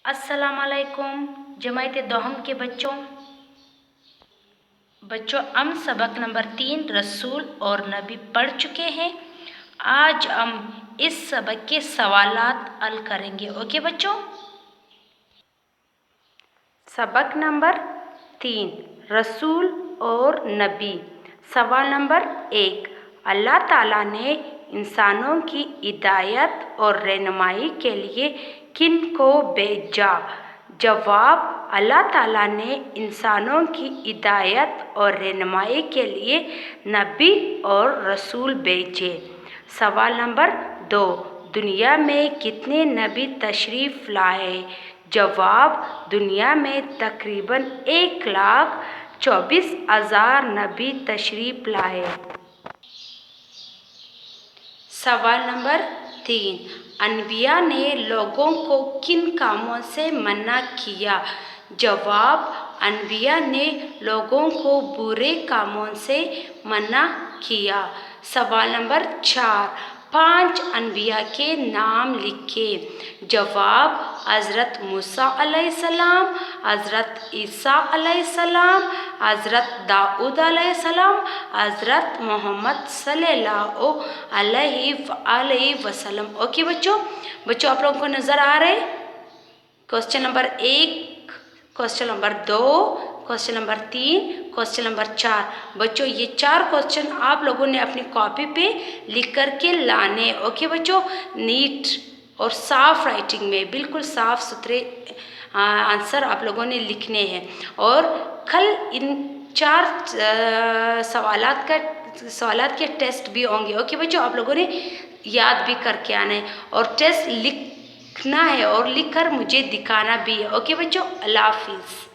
अस्सलाम वालेकुम जमायत दोहम के बच्चों हम सबक नंबर 3 रसूल और नबी पढ़ चुके हैं। आज हम इस सबक के सवालात हल करेंगे। ओके बच्चों, सबक नंबर 3 रसूल और नबी। सवाल नंबर 1, अल्लाह ताला ने इंसानों की हिदायत और रहनुमाई के लिए किन को भेजा? जवाब, अल्लाह ताला ने इंसानों की हिदायत और रहनुमाई के लिए नबी और रसूल भेजे। सवाल नंबर 2, दुनिया में कितने नबी तशरीफ़ लाए? जवाब, दुनिया में तकरीबन 1,24,000 नबी तशरीफ़ लाए। सवाल नंबर 3, अनबिया ने लोगों को किन कामों से मना किया? जवाब, अनबिया ने लोगों को बुरे कामों से मना किया। सवाल नंबर 4, 5 अनबिया के नाम लिखे। जवाब, हज़रत मूसा अलैहिस्सलाम, हज़रत ईसा अलैहिस्सलाम, हज़रत दाऊद अलैहिस्सलाम, हज़रत मोहम्मद सल्लल्लाहु अलैहि वसल्लम। ओके बच्चों आप लोगों को नज़र आ रहे? Question number 1, question number 2, question number 3, question number 4। बच्चों ये 4 क्वेश्चन आप लोगों ने अपनी कॉपी पे लिख करके लाने। ओके बच्चों, नीट और साफ राइटिंग में बिल्कुल साफ सुथरे आंसर आप लोगों ने लिखने हैं। और कल इन 4 सवालात के टेस्ट भी होंगे। ओके बच्चों, आप लोगों ने याद भी करके आना है और टेस्ट लिखना है और लिख कर मुझे दिखाना भी है। ओके बच्चों, अल्लाह हाफिज़।